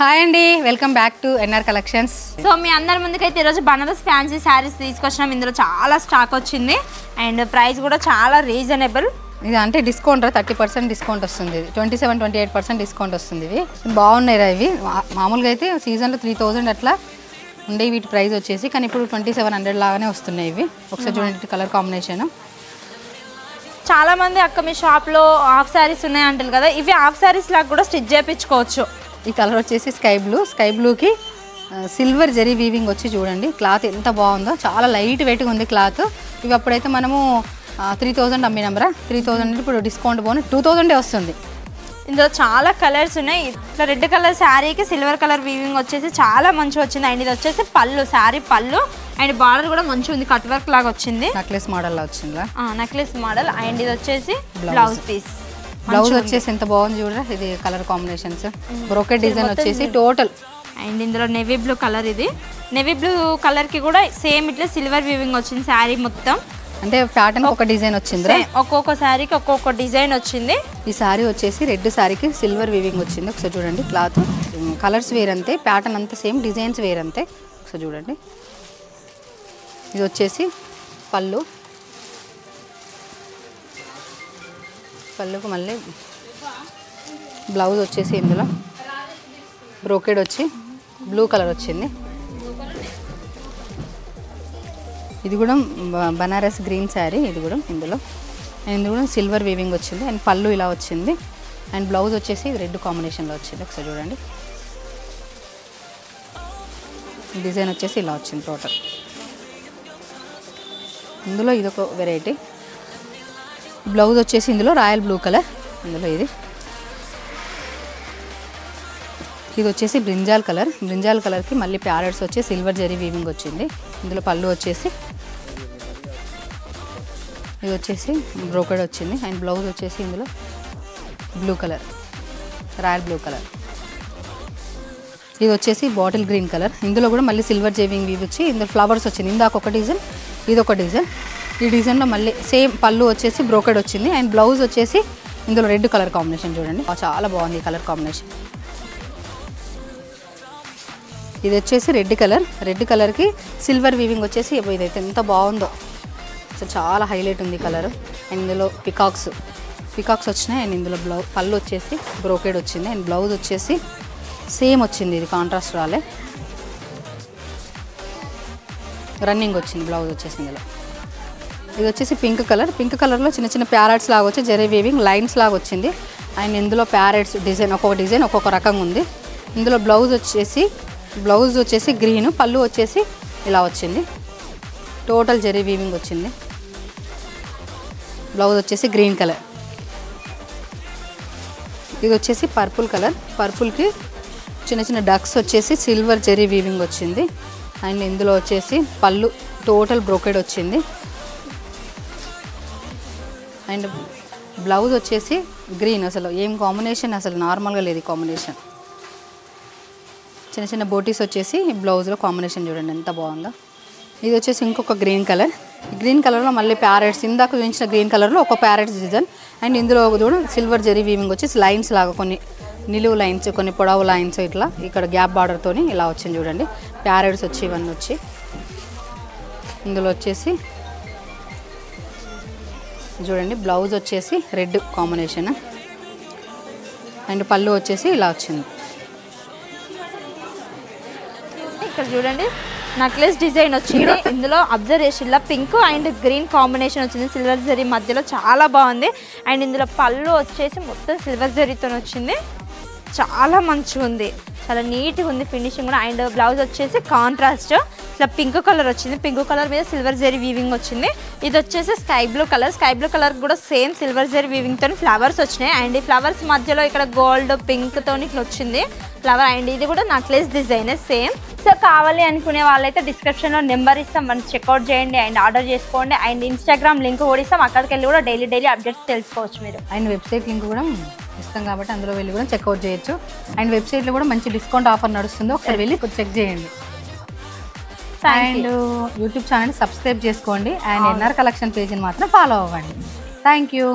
Hi అండి, welcome back to N R collections. So మీ అందరి ముందుకైతే ఈరోజు బనారస్ ఫ్యాన్సీ శారీస్ తీసుకొచ్చినాం. ఇందులో చాలా స్టాక్ వచ్చింది అండ్ ప్రైస్ కూడా చాలా రీజనబుల్. ఇది అంటే డిస్కౌంట్ 30% డిస్కౌంట్ వస్తుంది. 27-28% డిస్కౌంట్ వస్తుంది. ఇవి బాగున్నాయి ఇవి. మామూలుగా అయితే సీజన్లో 3000 అట్లా ఉండే వీటి ప్రైస్ వచ్చేసి, కానీ ఇప్పుడు 2700 లాగానే వస్తున్నాయి ఇవి. ఒకసారి చూడండి కలర్ కాంబినేషన్. చాలా మంది అక్క మీ షాప్లో హాఫ్ శారీస్ ఉన్నాయి అంటారు కదా, ఇవి హాఫ్ శారీస్ లాగా కూడా స్టిచ్ చేయించుకోవచ్చు. ఈ కలర్ వచ్చేసి స్కై బ్లూకి సిల్వర్ జరీ వీవింగ్ వచ్చి చూడండి. క్లాత్ ఎంత బాగుందో, చాలా లైట్ వెయిట్గా ఉంది క్లాత్. ఇవి అప్పుడైతే మనము 3000 అమ్మినాంరా. 3000 ఇప్పుడు డిస్కౌంట్ పోను 2000 వస్తుంది. ఇందులో చాలా కలర్స్ ఉన్నాయి. ఇట్లా రెడ్ కలర్ శారీకి సిల్వర్ కలర్ వీవింగ్ వచ్చేసి చాలా మంచిగా వచ్చింది. అండ్ ఇది వచ్చేసి పళ్ళు, శారీ పళ్ళు అండ్ బార్డర్ కూడా మంచిగా ఉంది, కట్ వర్క్ లాగా వచ్చింది, నెక్లెస్ మోడల్ లా వచ్చింది. Necklace model. అండ్ ఇది వచ్చేసి బ్లౌజ్ పీస్. బ్లౌజ్ వచ్చేసి ఎంత బాగుంది చూడరా. ఇది కలర్ కాంబినేషన్స్, బ్రోకెట్ డిజైన్ వచ్చేసి టోటల్. అండ్ ఇందులో నెవీ బ్లూ కలర్. ఇది నెవీ బ్లూ కలర్ కి కూడా సేమ్ ఇట్లా సిల్వర్ వీవింగ్ వచ్చింది శారీ మొత్తం. అంటే ప్యాటర్న్ ఒక డిజైన్ వచ్చింది, ఒక్కొక్క శారీకి ఒక్కొక్క డిజైన్ వచ్చింది. ఈ శారీ వచ్చేసి రెడ్ శారీకి సిల్వర్ వీవింగ్ వచ్చింది. ఒకసారి చూడండి క్లాత్, కలర్స్ వేరంతే, ప్యాటర్న్ అంతా సేమ్, డిజైన్స్ వేరంతే. ఒకసారి చూడండి. ఇది వచ్చేసి పళ్ళుకు మళ్ళీ బ్లౌజ్ వచ్చేసి ఇందులో బ్రోకెడ్ వచ్చి బ్లూ కలర్ వచ్చింది. ఇది కూడా బనారస్ గ్రీన్ శారీ. ఇది కూడా ఇందులో సిల్వర్ వీవింగ్ వచ్చింది. అండ్ పళ్ళు ఇలా వచ్చింది. అండ్ బ్లౌజ్ వచ్చేసి రెడ్ కాంబినేషన్లో వచ్చింది. ఒకసారి చూడండి. డిజైన్ వచ్చేసి ఇలా వచ్చింది టోటల్. ఇందులో ఇదొక వెరైటీ. బ్లౌజ్ వచ్చేసి ఇందులో రాయల్ బ్లూ కలర్. ఇందులో ఇది వచ్చేసి బ్రింజాల్ కలర్కి మళ్ళీ ప్యారెట్స్ వచ్చి సిల్వర్ జరీ వీవింగ్ వచ్చింది. ఇందులో పళ్ళు వచ్చేసి ఇది వచ్చేసి బ్రోకెడ్ వచ్చింది. అండ్ బ్లౌజ్ వచ్చేసి ఇందులో blue colour, royal blue colour. ఇది వచ్చేసి బాటిల్ గ్రీన్ కలర్. ఇందులో కూడా మళ్ళీ సిల్వర్ జరీ వీవ్ వచ్చి ఇందులో ఫ్లవర్స్ వచ్చింది. ఇందాక ఒక డిజైన్, ఇది ఒక డిజైన్. ఈ డిజైన్లో మళ్ళీ సేమ్ పళ్ళు వచ్చేసి బ్రోకెడ్ వచ్చింది. అండ్ బ్లౌజ్ వచ్చేసి ఇందులో రెడ్ కలర్ కాంబినేషన్ చూడండి, చాలా బాగుంది ఈ కలర్ కాంబినేషన్. ఇది వచ్చేసి రెడ్ కలర్కి సిల్వర్ వీవింగ్ వచ్చేసి ఇదైతే ఎంత బాగుందో, అసలు చాలా హైలైట్ ఉంది కలర్. అండ్ ఇందులో పికాక్స్ వచ్చినాయి. అండ్ ఇందులో పళ్ళు వచ్చేసి బ్రోకెడ్ వచ్చింది. అండ్ బ్లౌజ్ వచ్చేసి సేమ్ వచ్చింది, ఇది కాంట్రాస్ట్ రాలే, రన్నింగ్ వచ్చింది బ్లౌజ్ వచ్చేసి. ఇందులో ఇది వచ్చేసి పింక్ కలర్లో చిన్న చిన్న ప్యారెట్స్ లాగా వచ్చి జరీ వీవింగ్ లైన్స్ లాగా వచ్చింది. అండ్ ఇందులో ప్యారెట్స్ డిజైన్ ఒక్కొక్క రకంగా ఉంది. ఇందులో బ్లౌజ్ వచ్చేసి గ్రీన్, పళ్ళు వచ్చేసి ఇలా వచ్చింది, టోటల్ జరీ వీవింగ్ వచ్చింది. బ్లౌజ్ వచ్చేసి గ్రీన్ కలర్. ఇది వచ్చేసి పర్పుల్కి చిన్న చిన్న డక్స్ వచ్చేసి సిల్వర్ జరీ వీవింగ్ వచ్చింది. అండ్ ఇందులో వచ్చేసి పళ్ళు టోటల్ బ్రోకెడ్ వచ్చింది. అండ్ బ్లౌజ్ వచ్చేసి గ్రీన్. అసలు ఏం కాంబినేషన్, అసలు నార్మల్గా లేదు ఈ కాంబినేషన్. చిన్న చిన్న బోటీస్ వచ్చేసి బ్లౌజ్లో కాంబినేషన్ చూడండి ఎంత బాగుందో. ఇది వచ్చేసి ఇంకొక గ్రీన్ కలర్లో మళ్ళీ ప్యారెట్స్, ఇందాక చూపించిన గ్రీన్ కలర్లో ఒక ప్యారెట్స్ డిజైన్. అండ్ ఇందులో కూడా సిల్వర్ జరీ వీవింగ్ వచ్చేసి లైన్స్ లాగా, కొన్ని నిలువు లైన్స్, కొన్ని పొడవు లైన్స్, ఇట్లా ఇక్కడ గ్యాప్ బార్డర్తోని ఇలా వచ్చింది చూడండి. ప్యారెట్స్ వచ్చి ఇవన్నీ వచ్చి ఇందులో వచ్చేసి చూడండి. బ్లౌజ్ వచ్చేసి రెడ్ కాంబినేషన్. అండ్ పళ్ళు వచ్చేసి ఇలా వచ్చింది. ఇక్కడ చూడండి నెక్లెస్ డిజైన్ వచ్చింది. ఇందులో observation law pink and green combination వచ్చింది, సిల్వర్ జరీ మధ్యలో చాలా బాగుంది. అండ్ ఇందులో పళ్ళు వచ్చేసి మొత్తం సిల్వర్ జరీతో వచ్చింది, చాలా మంచిగా ఉంది, చాలా నీట్గా ఉంది ఫినిషింగ్ కూడా. అండ్ బ్లౌజ్ వచ్చేసి కాంట్రాస్ట్ ఇట్లా పింక్ కలర్ వచ్చింది, పింక్ కలర్ మీద సిల్వర్ జరీ వీవింగ్ వచ్చింది. ఇది వచ్చేసి స్కై బ్లూ కలర్ కూడా సేమ్ సిల్వర్ జరీ వీవింగ్ తోని ఫ్లవర్స్ వచ్చినాయి. అండ్ ఈ ఫ్లవర్స్ మధ్యలో ఇక్కడ గోల్డ్ పింక్ తోని ఇట్లా వచ్చింది ఫ్లవర్. అండ్ ఇది కూడా నెక్లెస్ డిజైన్ సేమ్. సో కావాలి అనుకునే వాళ్ళైతే డిస్క్రిప్షన్లో నెంబర్ ఇస్తాం, మనం చెక్అవుట్ చేయండి అండ్ ఆర్డర్ చేసుకోండి. అండ్ ఇన్స్టాగ్రామ్ లింక్ కూడా ఇస్తాం, అక్కడికి వెళ్ళి కూడా డైలీ అప్డేట్స్ తెలుసుకోవచ్చు మీరు. అండ్ వెబ్సైట్ లింక్ కూడా ఇస్తాం కాబట్టి అందులో వెళ్ళి కూడా చెక్అవుట్ చేయొచ్చు. అండ్ వెబ్సైట్లో కూడా మంచి డిస్కౌంట్ ఆఫర్ నడుస్తుంది, ఒకసారి వెళ్ళి చెక్ చేయండి. అండ్ యూట్యూబ్ ఛానల్ సబ్స్క్రైబ్ చేసుకోండి. అండ్ ఎన్ఆర్ కలెక్షన్ పేజ్ని మాత్రం ఫాలో అవ్వండి. Thank you.